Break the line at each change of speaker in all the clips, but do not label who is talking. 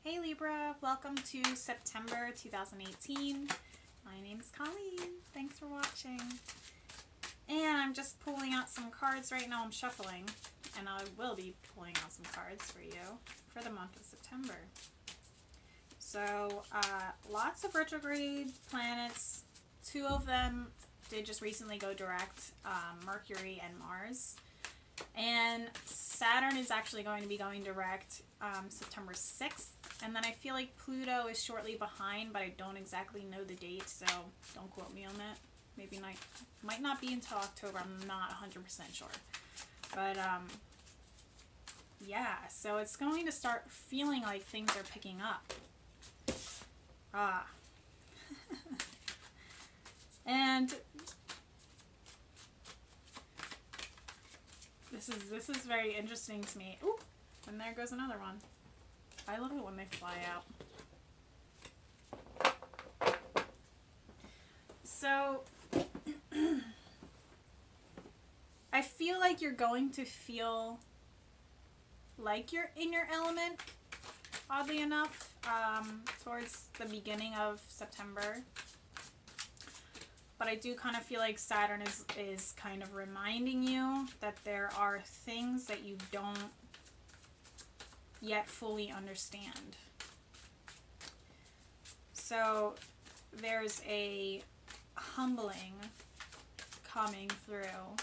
Hey Libra, welcome to September 2018. My name's Colleen. Thanks for watching. And I'm just pulling out some cards right now. I'm shuffling, and I will be pulling out some cards for you for the month of September. So, lots of retrograde planets. Two of them did just recently go direct, Mercury and Mars. And Saturn is actually going to be going direct September 6th. And then I feel like Pluto is shortly behind, but I don't exactly know the date, so don't quote me on that. Maybe might not be until October. I'm not 100% sure. But, yeah, so it's going to start feeling like things are picking up. And this is very interesting to me. Ooh, and there goes another one. I love it when they fly out. So, I feel like you're going to feel like you're in your element, oddly enough, towards the beginning of September. But I do kind of feel like Saturn is kind of reminding you that there are things that you don't yet fully understand. So there's a humbling coming through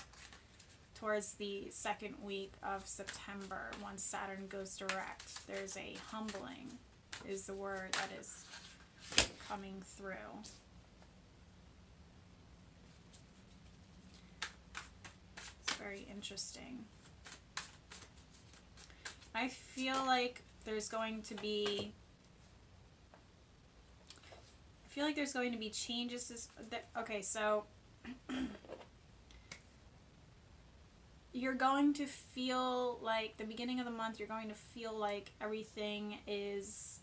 towards the second week of September once Saturn goes direct. There's a humbling is the word that is coming through. It's very interesting. I feel like there's going to be changes. Okay, so you're going to feel like the beginning of the month, you're going to feel like everything is,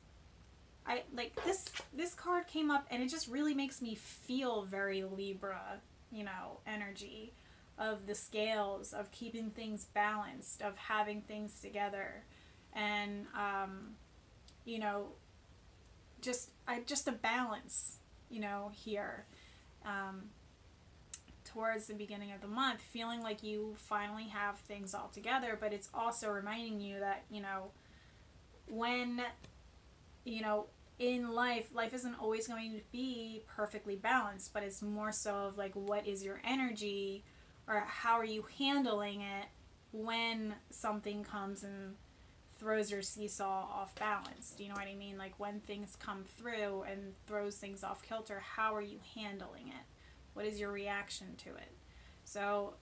this card came up and it just really makes me feel very Libra, energy of the scales, of keeping things balanced, of having things together, and just a balance, here, towards the beginning of the month, feeling like you finally have things all together. But it's also reminding you that, when, in life isn't always going to be perfectly balanced, but it's more so of like, what is your energy, or how are you handling it when something comes and throws your seesaw off balance? Do you know what I mean? Like, when things come through and throws things off kilter, how are you handling it? What is your reaction to it? So,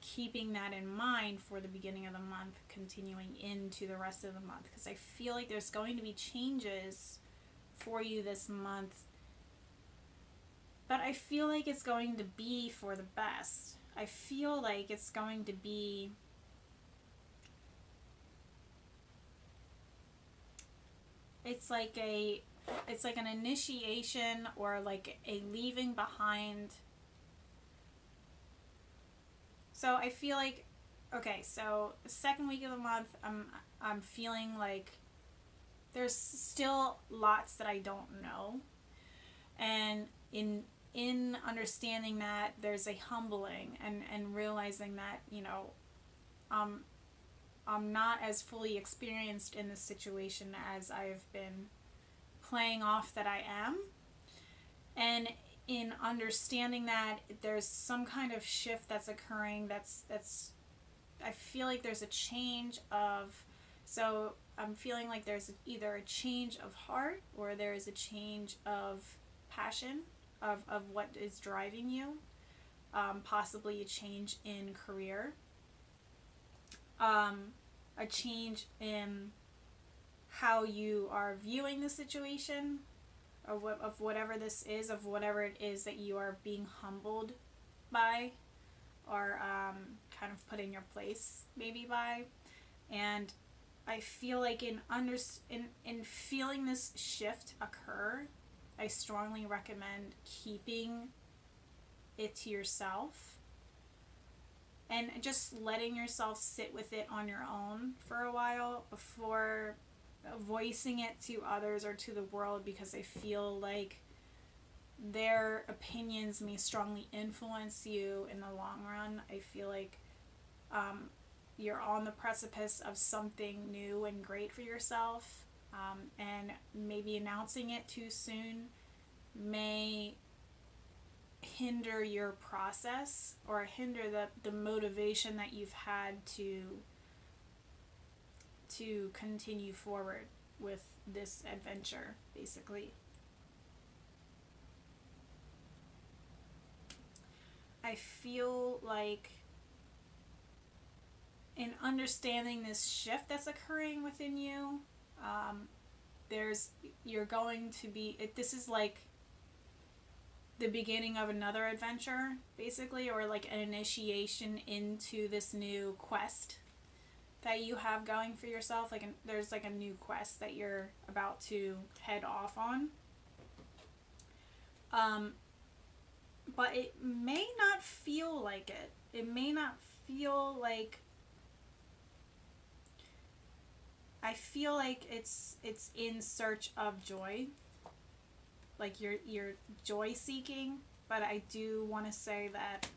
keeping that in mind for the beginning of the month, continuing into the rest of the month, because I feel like there's going to be changes for you this month, but I feel like it's going to be for the best. I feel like it's going to be it's like an initiation, or like a leaving behind. So I feel like, okay, so the second week of the month, I'm feeling like there's still lots that I don't know, and in understanding that, there's a humbling and realizing that, I'm not as fully experienced in this situation as I've been playing off that I am. And in understanding that, there's some kind of shift that's occurring, that's I feel like there's a change of, so I'm feeling like there's either a change of heart, or there is a change of passion, of what is driving you, possibly a change in career, a change in how you are viewing the situation, of whatever this is, of whatever it is that you are being humbled by, or kind of put in your place maybe by. And I feel like in feeling this shift occur, I strongly recommend keeping it to yourself and just letting yourself sit with it on your own for a while before voicing it to others or to the world because they feel like their opinions may strongly influence you in the long run. I feel like you're on the precipice of something new and great for yourself, and maybe announcing it too soon may hinder your process or hinder the motivation that you've had to continue forward with this adventure, basically. I feel like in understanding this shift that's occurring within you, you're going to be, this is like the beginning of another adventure, basically, or like an initiation into this new quest that you have going for yourself. Like there's like a new quest that you're about to head off on. But it may not feel like it. It may not feel like, I feel like it's in search of joy. Like you're joy seeking, but I do want to say that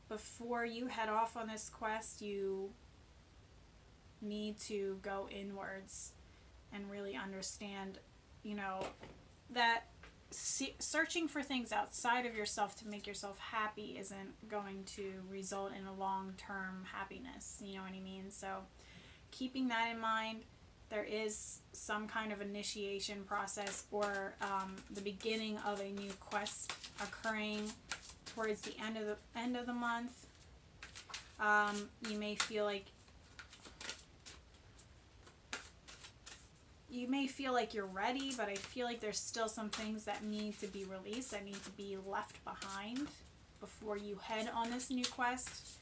before you head off on this quest, you need to go inwards and really understand, that searching for things outside of yourself to make yourself happy isn't going to result in a long-term happiness. You know what I mean? So keeping that in mind, there is some kind of initiation process or the beginning of a new quest occurring towards the end of the month. You may feel like you're ready, but I feel like there's still some things that need to be released, that need to be left behind before you head on this new quest.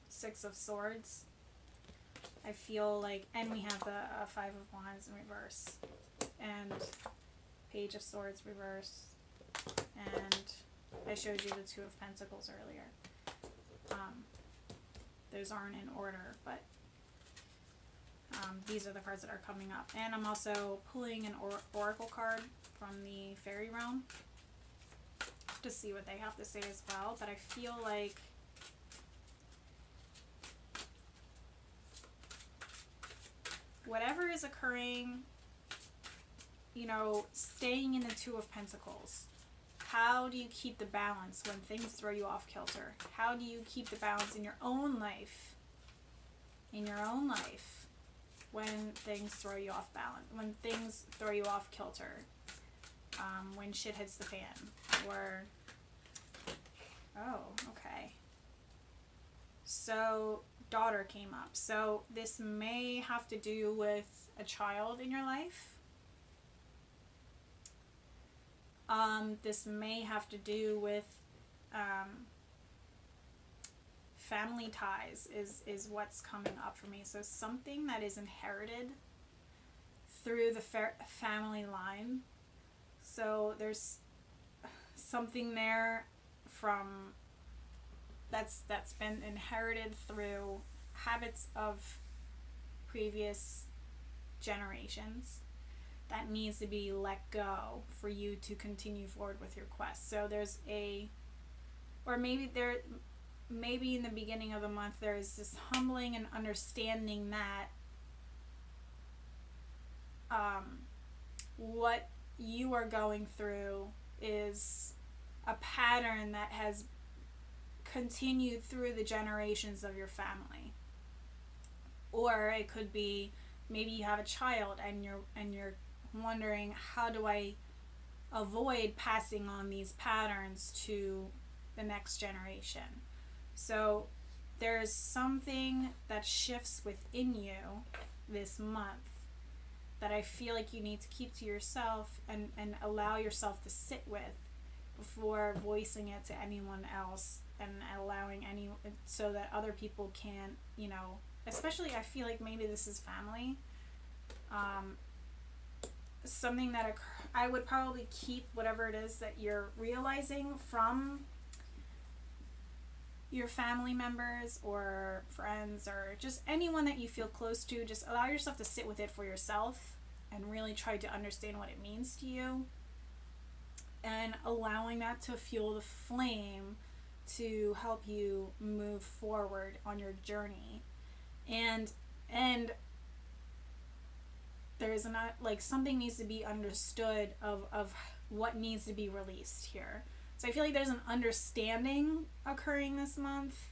Six of Swords. I feel like, and we have the Five of Wands in reverse, and Page of Swords reverse, and I showed you the Two of Pentacles earlier. Those aren't in order, but these are the cards that are coming up. And I'm also pulling an oracle card from the fairy realm to see what they have to say as well. But I feel like whatever is occurring, staying in the Two of Pentacles, how do you keep the balance when things throw you off kilter? How do you keep the balance in your own life? When things throw you off balance, when things throw you off kilter, when shit hits the fan, or, okay. So, daughter came up. So, this may have to do with a child in your life. This may have to do with, family ties is what's coming up for me. So something that is inherited through the family line. So there's something there from that's been inherited through habits of previous generations that needs to be let go for you to continue forward with your quest. So there's maybe in the beginning of the month there is this humbling and understanding that what you are going through is a pattern that has continued through the generations of your family. Or it could be maybe you have a child and you're wondering, how do I avoid passing on these patterns to the next generation? So there's something that shifts within you this month that I feel like you need to keep to yourself and allow yourself to sit with before voicing it to anyone else, and allowing so that other people can, especially I feel like maybe this is family. Something that I would probably keep whatever it is that you're realizing from your family members or friends or just anyone that you feel close to, just allow yourself to sit with it for yourself and really try to understand what it means to you, and allowing that to fuel the flame to help you move forward on your journey. And there's not, like, something needs to be understood of what needs to be released here. So I feel like there's an understanding occurring this month.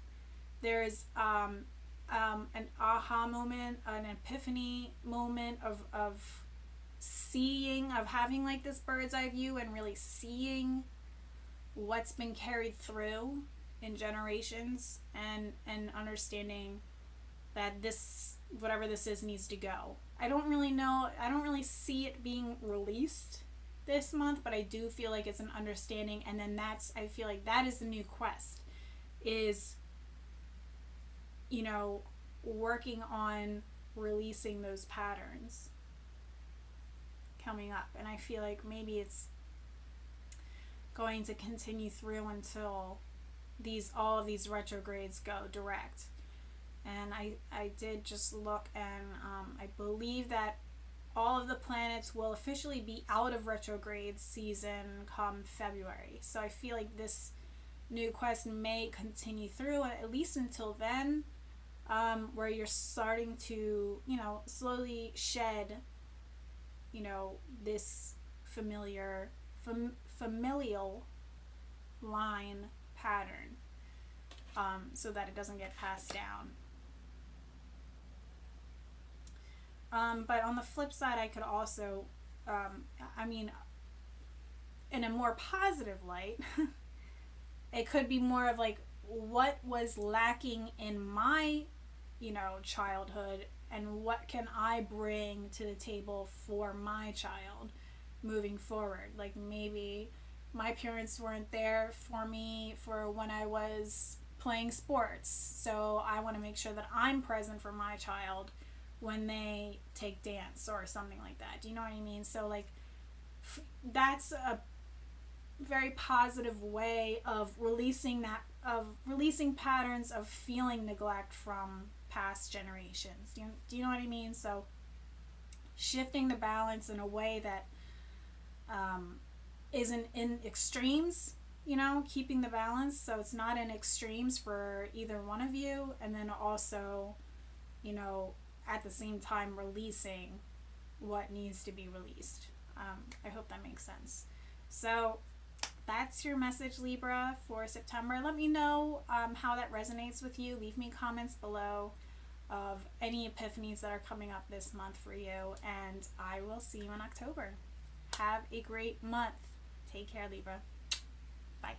There's an aha moment, an epiphany moment of seeing, of having like this bird's eye view and really seeing what's been carried through in generations, and understanding that this, whatever this is, needs to go. I don't really see it being released this month, but I do feel like it's an understanding, and then I feel like that is the new quest, is, you know, working on releasing those patterns coming up. And I feel like maybe it's going to continue through until all of these retrogrades go direct. And I did just look, and I believe that all of the planets will officially be out of retrograde season come February. So I feel like this new quest may continue through at least until then, where you're starting to, you know, slowly shed, you know, this familial line pattern, so that it doesn't get passed down. But on the flip side, I could also, in a more positive light, it could be more of like, what was lacking in my, you know, childhood, and what can I bring to the table for my child moving forward. Like, maybe my parents weren't there for me for when I was playing sports, so I want to make sure that I'm present for my child when they take dance or something like that. Do you know what I mean? So like, that's a very positive way of releasing patterns of feeling neglect from past generations. Do you know what I mean? So shifting the balance in a way that isn't in extremes, you know, keeping the balance so it's not in extremes for either one of you, and then also, you know, at the same time releasing what needs to be released. I hope that makes sense. So that's your message, Libra, for September. Let me know how that resonates with you. Leave me comments below of any epiphanies that are coming up this month for you, and I will see you in October. Have a great month. Take care, Libra. Bye.